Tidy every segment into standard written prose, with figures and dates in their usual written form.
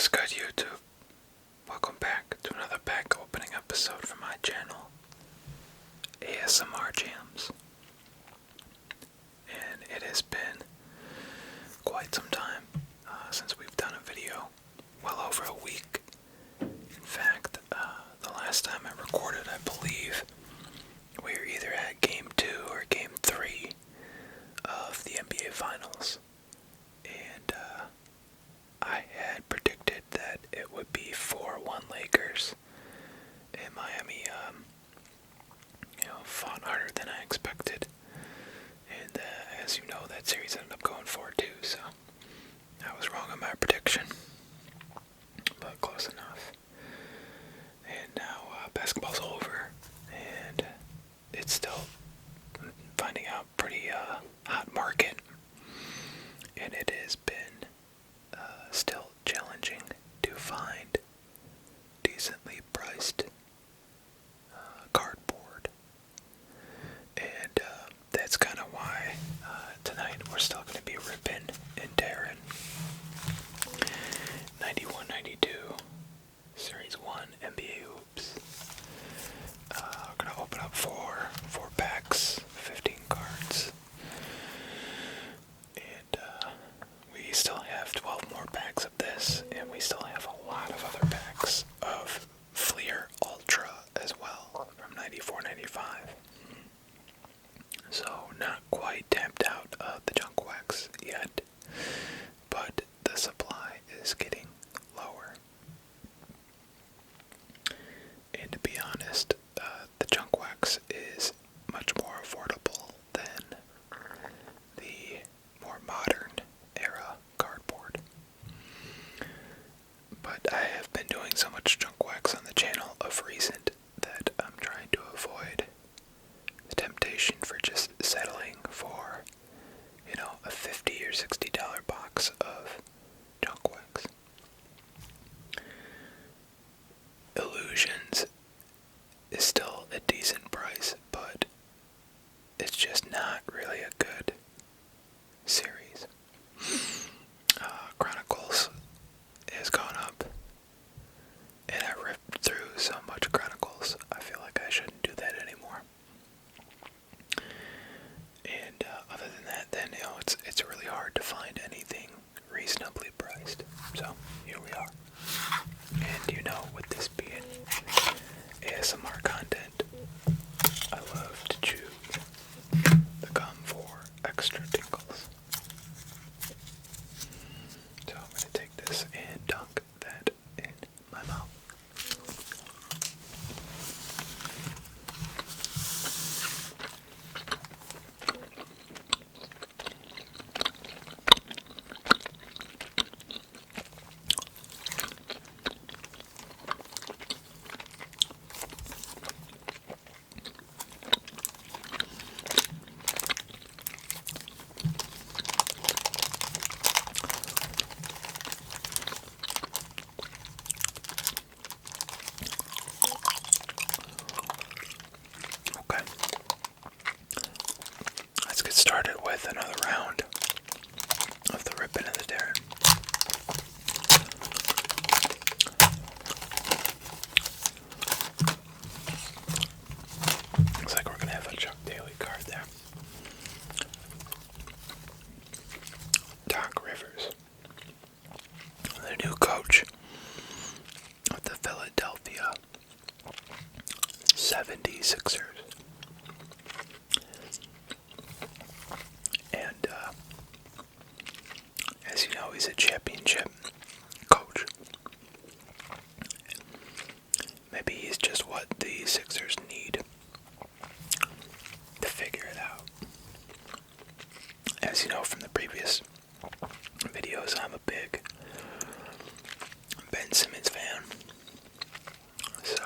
What's good, YouTube? Welcome back to another pack opening episode from my channel, ASMR Jams. And it has been quite some time since we've done a video, well over a week. In fact, the last time I recorded, I believe, we were either at Game 2 or Game 3 of the NBA Finals. And I had predicted that it would be 4-1 Lakers, and Miami, fought harder than I expected. And as you know, that series ended up going 4-2, so I was wrong on my prediction, but close enough. And now basketball's over, and it's still finding out pretty hot market, and it has been still challenging to find decently priced cardboard. And that's kind of why tonight we're still going to be Rippin Tearin 91-92 Series 1 NBA Hoops. We're going to open up four packs, 15 cards. And we still have 12 more packs of this, and we still have a lot of other packs of Fleer Ultra as well from 94-95. So not quite tapped out of the junk wax yet, but the supply is getting lower. And to be honest, the junk wax is much more affordable than the more modern era cardboard. But I have been doing so much junk wax on the channel of recent that I'm trying to avoid the temptation for just settling for, a $50 or $60 box of junk wax. Illusions is still a decent price, but it's just not really a good series. Chronicles has gone up, and I ripped through so much Chronicles, I feel like I shouldn't do that anymore. And other than that, then, it's really hard to find anything reasonably priced. So, here we are. And with this being ASMR content, I love to chew the gum for extra tingles. So I'm going to take this and dunk that in my mouth. Okay, let's get started with another round of the Rippin Tearin. Looks like we're going to have a Chuck Daly card there. Doc Rivers, the new coach of the Philadelphia 76ers. And as you know, he's a championship coach. Maybe he's just what the Sixers need to figure it out. As you know from the previous videos, I'm a big Ben Simmons fan. So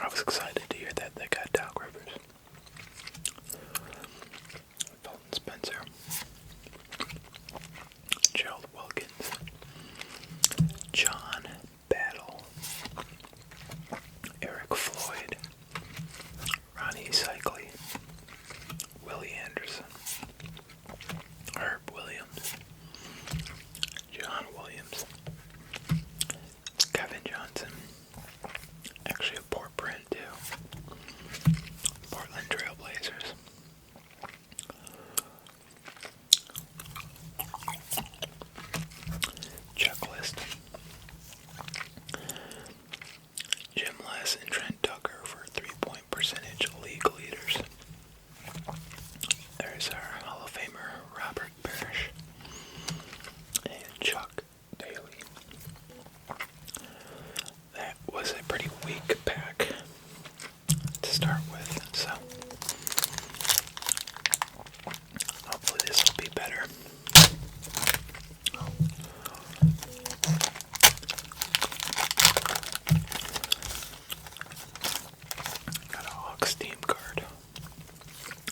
I was excited to hear that they got Doc Rivers. Fulton Spencer. Gerald Wilkins. John Battle. Eric Floyd. Ronnie Cycli. Willie Anderson. Herb Williams. John Williams. Kevin Johnson. Actually, a poor print too. Portland Trailblazers. Checklist. Jim Les and Trent Tucker for 3-point percentage league leaders. There's our Hall of Famer Robert Parrish and Chuck Daly. That was a pretty weak pack to start with, so hopefully this will be better. Got a Hawks team card.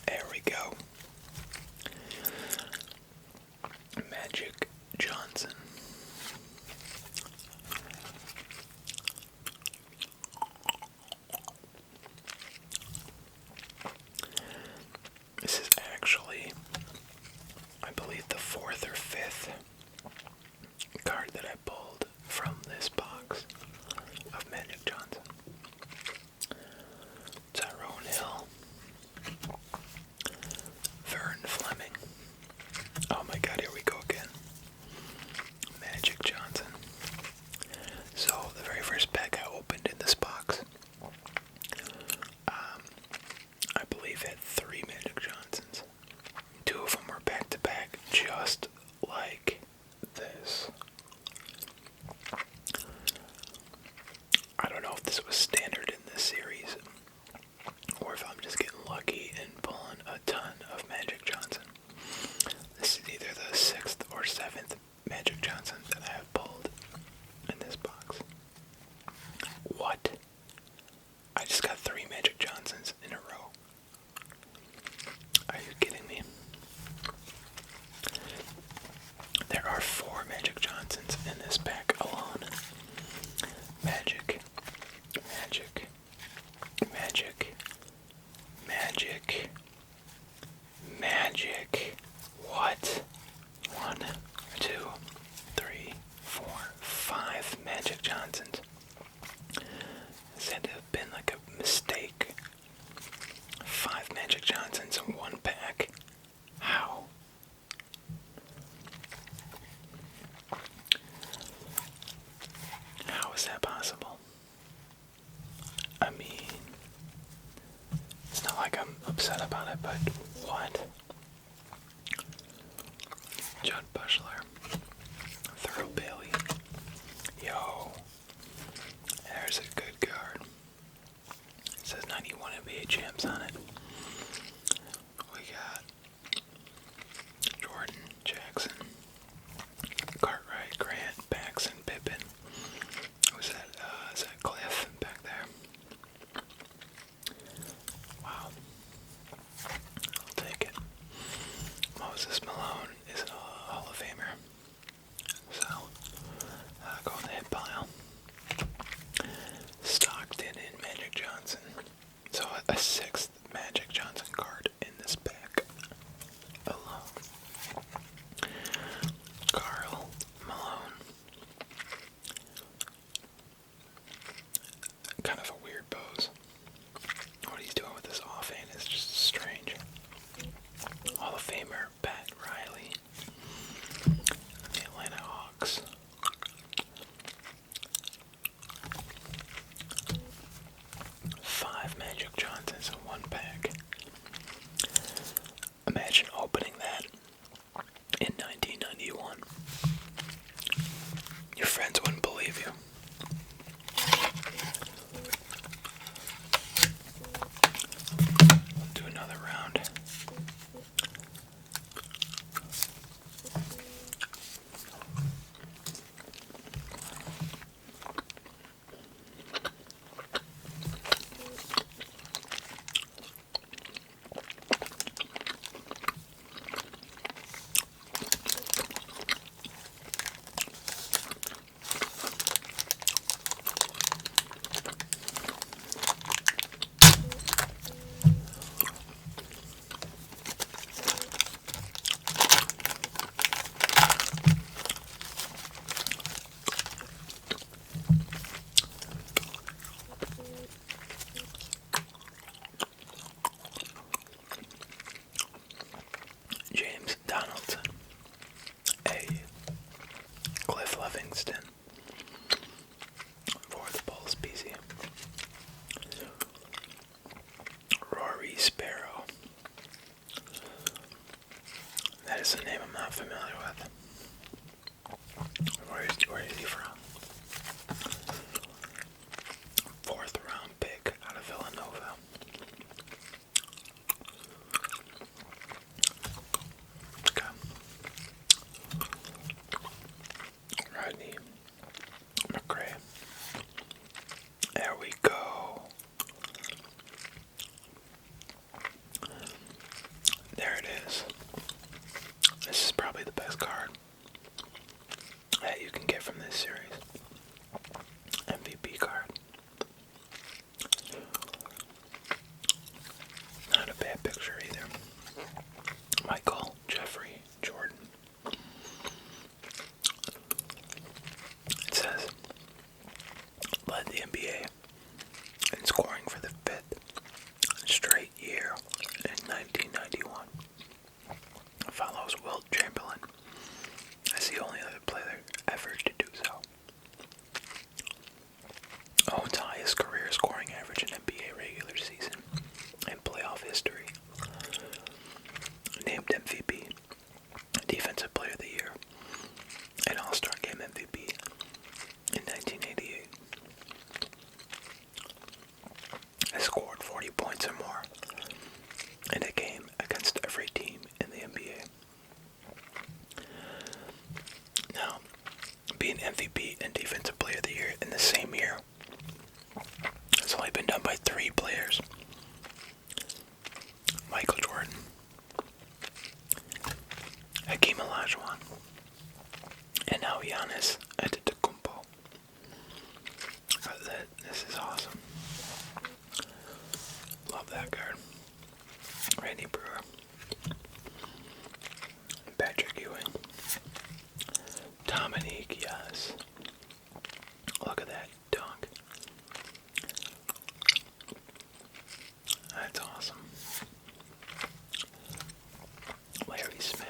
There we go. Magic Johnson. This is actually, I believe, the 4th or 5th card that I pulled from this box of Magic Johnson. Tyrone Hill. Vern Fleming. Oh my god, here we go again. Magic Johnson. So, the very first pack I opened in this box, I believe had 3 Magic Johnsons. 2 of them were back to back, just like this. I don't know if this was standard in this series, or if I'm just getting lucky and pulling a ton of Magic Johnson. This is either the 6th or 7th Magic Johnson that I have pulled in this box. What? I just got 3 Magic Johnsons in a row. Are you kidding me? There are 4 Magic Johnsons in this pack alone. Magic. Magic. Magic. Magic. Magic. What? 1, 2, 3, 4, 5 Magic Johnsons. This had to have been like a mistake. 5 Magic Johnsons in one pack. How? How is that possible? I mean, it's not like I'm upset about it, but what? Judd Bushler. Thurl Bailey. Yo. There's a good card. It says 91 NBA champs on it. We got Jordan, Jackson, Cartwright, Grant, Paxson, Pippen. Who's that? Is that Cliff back there? Wow. I'll take it. Moses Malone is a Hall of Famer. So, go in the hit pile. Stockton and Magic Johnson. So, a 6th Magic Johnson card in this pack alone. Karl Malone. Kind of a weird pose. What he's doing with his offhand is just strange. Hall of Famer Pat Riley. The Atlanta Hawks. Five Magic Johnsons in one pack. Imagine opening that in 1991. Your friends wouldn't believe you. We'll do another round. Livingston for the Bulls PC. Rory Sparrow. That is a name I'm not familiar with. Where is he from? 4th round pick out of Villanova. Okay. Rodney McRae. There we go. There it is. This is probably the best card that you can get from this series. MVP card. Not a bad picture either. Michael Jeffrey Jordan. It says, led the NBA in scoring for the 5th straight year in 1991. Follows Wilt Chamberlain as the only other player ever to do so. Owns highest career scoring average in NBA regular season and playoff history. Named MVP, Defensive Player of the Year, and All-Star Game MVP in 1988. Has scored 40 points or more in a game against every team in the NBA. Now, being MVP and Defensive Player of the Year in the same year has only been done by 3 players. Michael Jordan, Hakeem Olajuwon, and now Giannis Antetokounmpo. This is awesome. Love that card. Randy Brewer, Patrick Ewing, Dominique, yes. Look at that dunk. That's awesome. Larry Smith,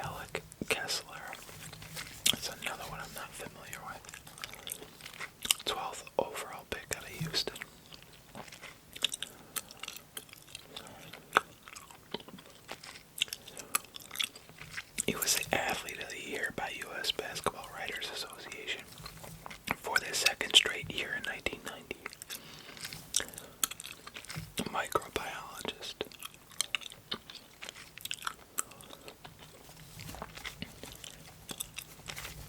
Alec Kessler. That's another one I'm not familiar with. 12th overall pick out of Houston. He was the Athlete of the Year by U.S. Basketball Writers Association for the 2nd straight year in 1990. A microbiologist.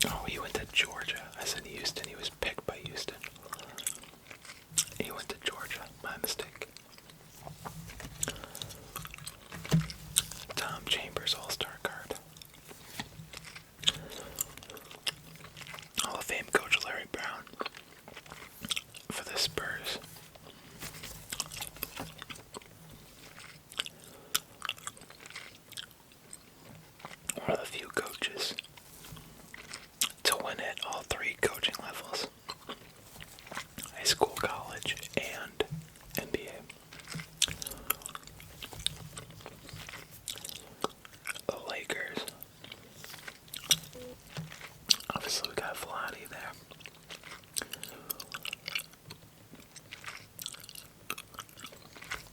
Oh, he went to Georgia. I said Houston. He was picked by Houston. He went to Georgia. My mistake. Tom Chambers All-Star card. Hall of Fame coach Larry Brown for the Spurs. One of the few coaches to win at all 3 coaching levels: high school, college, and NBA. The Lakers. Obviously, we got Vlade there.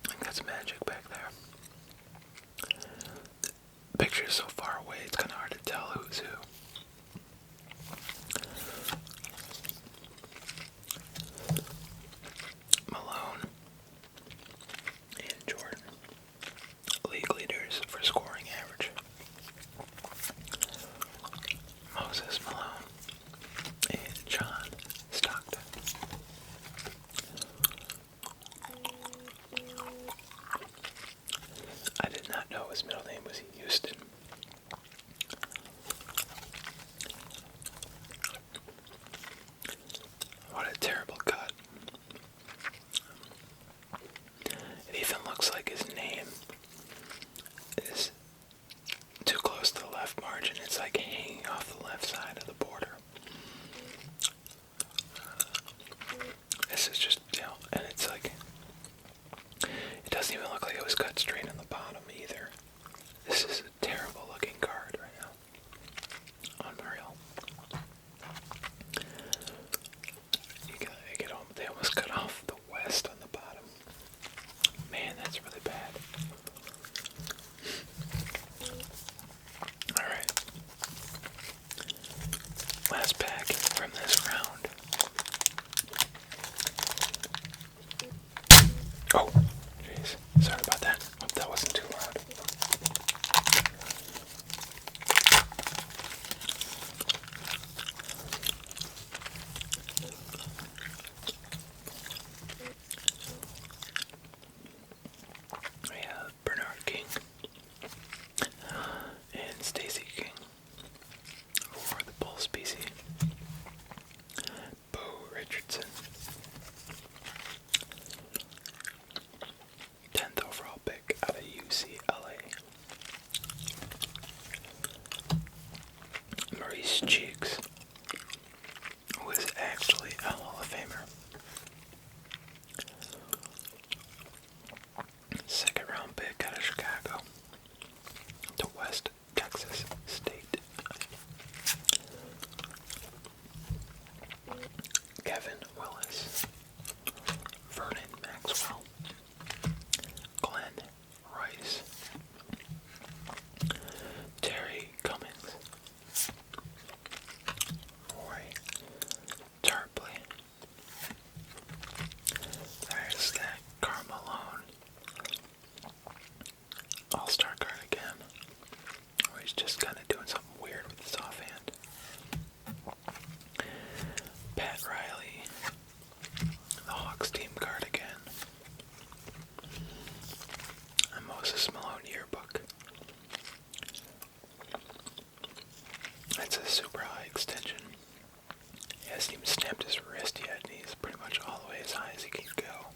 I think that's Magic back there. The picture's so far away, it's kind of hard to tell who's who. Malone and Jordan, league leaders for scoring average. Moses Malone and John Stockton. I did not know his middle name was Houston. What a terrible cut. It even looks like his name is too close to the left margin. It's like hanging off the left side of the border. This is just, and it's like, it doesn't even look like it was cut straight on the bottom either. This is a terrible looking card right now. Unreal. Oh, jeez. Sorry about that. Hope that wasn't too loud. We have Bernard King and Stacy King for the bull species. Bo Richardson, 10th overall pick out of UCLA. Maurice Cheeks, who is actually a Hall of Famer. 2nd round pick out of Chicago to West Texas State. Kevin Willis, Vernon Maxwell, Glenn Rice, Terry Cummings, Roy Tarpley. There's that Carmelone All-Star card again. Or he's just kind of doing something weird with his offhand. Pat Riley, the Hawks team card again. A Moses Malone yearbook. That's a super high extension. He hasn't even snapped his wrist yet, and he's pretty much all the way as high as he can go.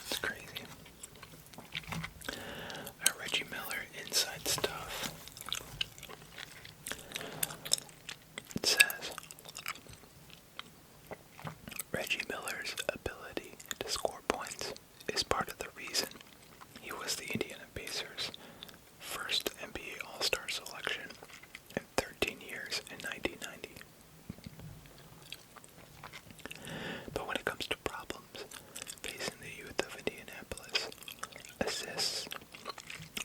It's crazy. Reggie Miller inside stuff. It says, Reggie Miller's ability to score points is part of the reason he was the Indiana Pacers' first NBA All-Star selection in 13 years in 1990. But when it comes to problems facing the youth of Indianapolis, assists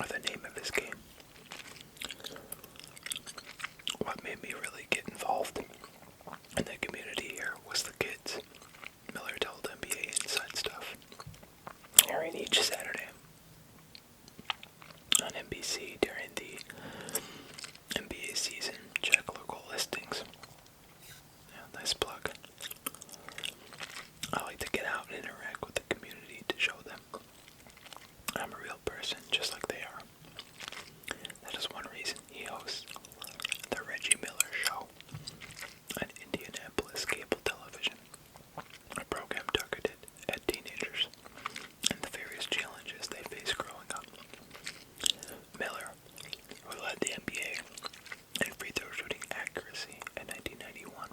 are the name of his game. What made me really get involved in the community here was the kids. Miller told NBA Inside Stuff, airing each Saturday on NBC during the NBA season. Check local listings. Yeah, nice plug. I like to get out and interact with the community to show them I'm a real person just like they are. That is one reason he hosts the Reggie Miller Show on Indianapolis cable television, a program targeted at teenagers and the various challenges they face growing up. Miller, who led the NBA in free throw shooting accuracy in 1991,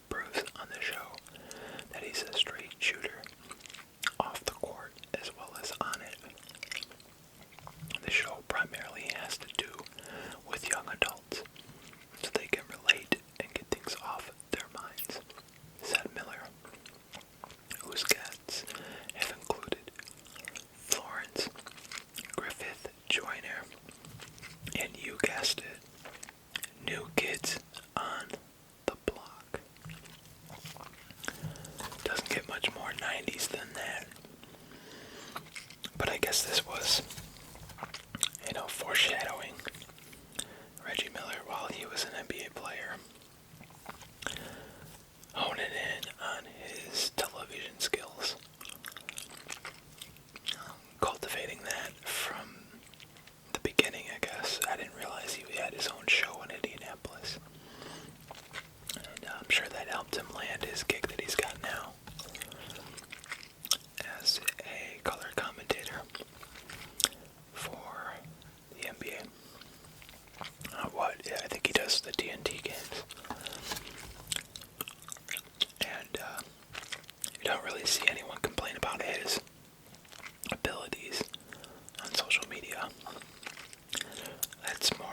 proves on the show that he's a straight shooter off the court as well as on it. The show primarily has to do with young adults, so they can relate and get things off their minds, said Miller, whose guests have included Florence Griffith Joyner, and you guessed it, New Kids on the Block. Doesn't get much more 90s than that. But I guess this was, foreshadowing Reggie Miller while he was an NBA player, honing in on his television skills, cultivating that from the beginning, I guess. I didn't realize he had his own show in Indianapolis, and I'm sure that helped him land his gig that he's got now as a color commentator for the NBA. I think he does the TNT games. And you don't really see anyone complain about his abilities on social media. That's more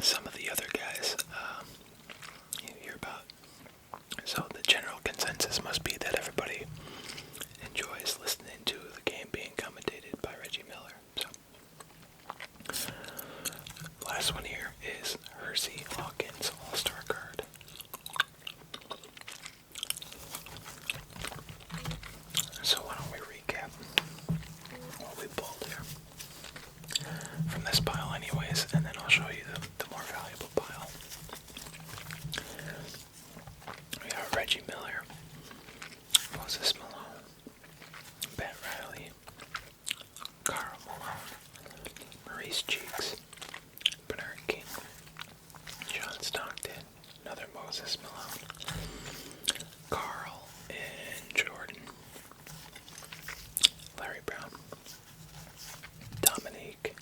some of the other guys you hear about. So the general consensus must be that everybody enjoys listening to the game being commentated by Reggie Miller. So, last one here is Hersey Hawkins All-Star card. Moses Malone, Carl and Jordan, Larry Brown, Dominique,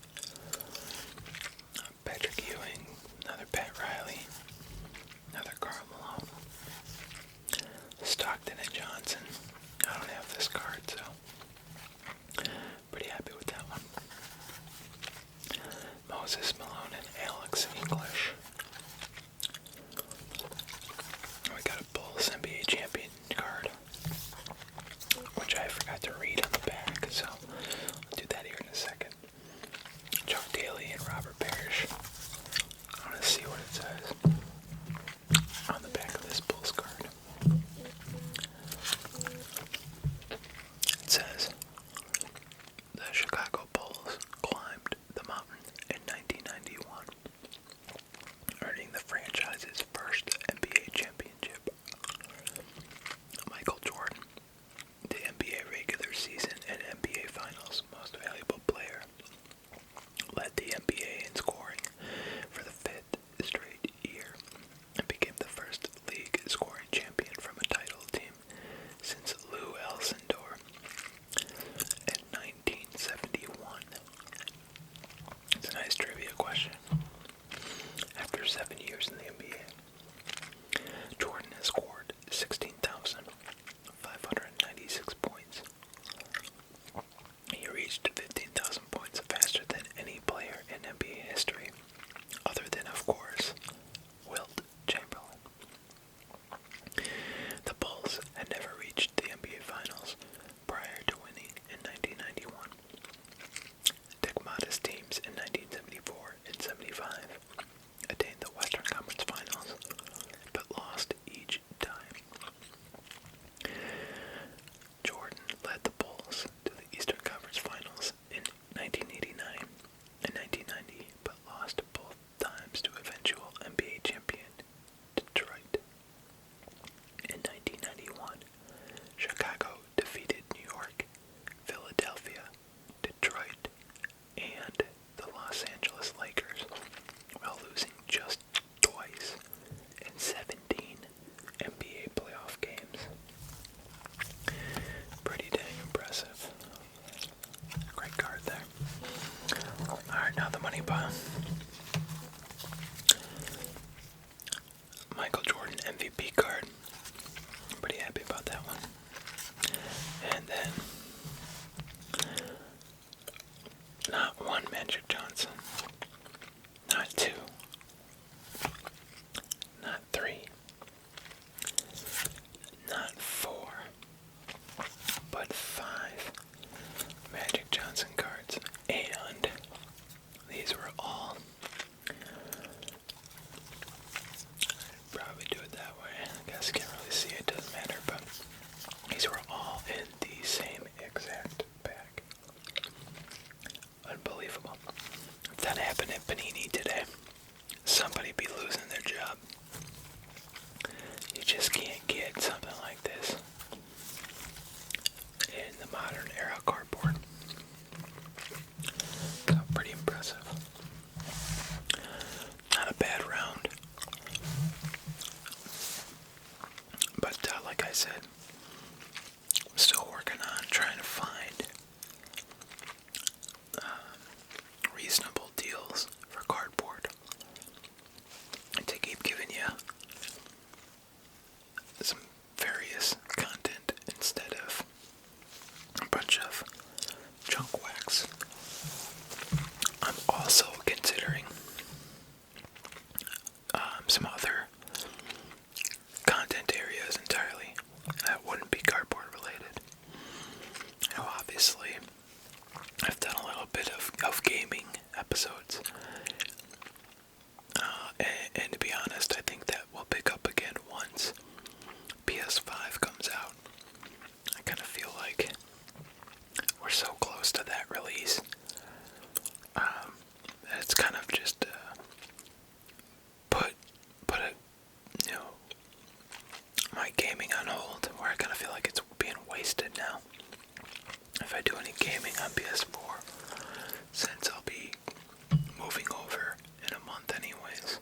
Patrick Ewing, another Pat Riley, another Carl Malone, Stockton and Johnson. I don't have this card, so pretty happy with that one. Moses Malone and Alex English. We got a Bulls NBA champion card, which I forgot to read on the back, so I'll do that here in a second. Chuck Daly and Robert Parrish. I want to see what it says on the back of this Bulls card. It says, the Chicago Bulls climbed the mountain in 1991, earning the franchise's first NBA championship. Michael Jordan, the NBA regular season and NBA Finals Most Valuable Player, led the NBA in scoring for the fifth straight year and became the first league scoring champion from a title team since Lou Alcindor in 1971. It's a nice trivia question. After 7 years in the NBA, Jordan has scored 16,596 points. He reached 15,000 points faster than any player in NBA history, other than, of course, Wilt Chamberlain. The Bulls had never reached the NBA Finals prior to winning in 1991. Dick Motta's teams in 1974 and 75 attained the Western Conference Finals, but lost each time. Jordan led the Bulls to the Eastern Conference Finals in 1989 and 1990, but lost both times to eventual NBA champion Detroit. In 1991, Chicago defeated New York, Philadelphia, Detroit, and the Los Angeles Lakers, while losing just twice in 17 NBA playoff games. Pretty dang impressive. Great card there. Alright, now the money pile. Michael Jordan MVP card. I'm pretty happy about that one. And then not one Magic Johnson, not two, not three, not four, but five Magic Johnson cards. And these were all, probably do it that way, I guess you can't really see it, doesn't matter, but these were all in the same exact pack. Unbelievable. If that happened at Panini today, somebody be losing their job. You just can't get something like this in the modern era cardboard. So pretty impressive. Not a bad round. But like I said, I'm still working on trying to find reasonable deals for cardboard and to keep giving you some various content instead of a bunch of junk wax. I'm also considering some other content areas entirely that wouldn't be cardboard related. Now obviously I've done a little bit of gaming episodes, and to be honest, I think that will pick up again once PS5 comes out. I kind of feel like we're so close to that release. It's kind of just put it, my gaming on hold, where I kind of feel like it's being wasted now. If I do any gaming on PS4, since I'll be moving over in a month anyways,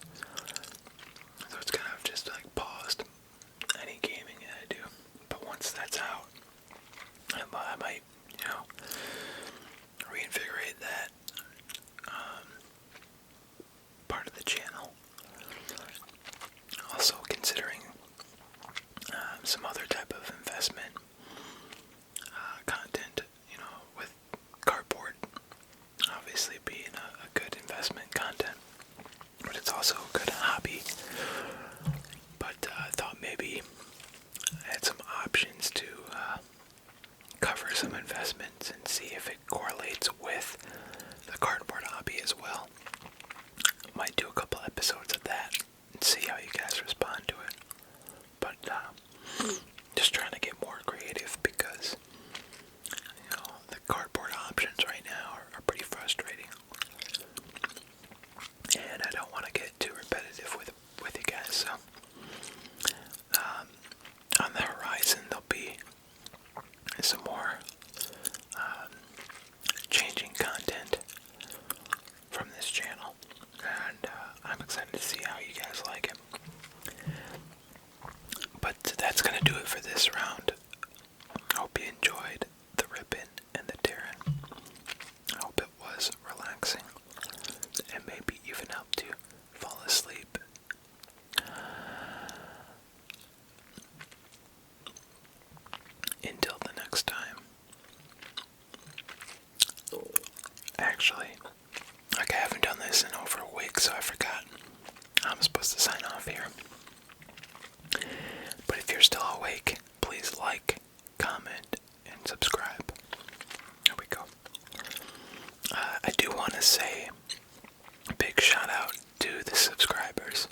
subscribers.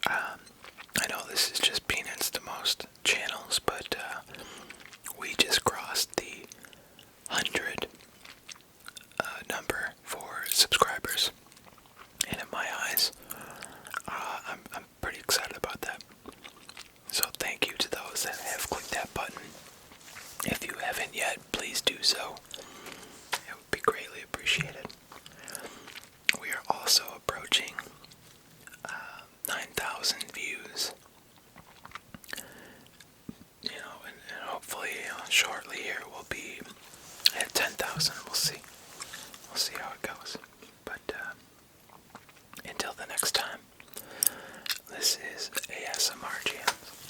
I know this is just peanuts to most channels, but we just crossed the 100 number for subscribers, and in my eyes, I'm pretty excited about that. So thank you to those that have clicked that button. If you haven't yet, please do so. It would be greatly appreciated. We are also approaching 9,000 views. And hopefully shortly here we'll be at 10,000. We'll see. We'll see how it goes. But until the next time, this is ASMR Jams.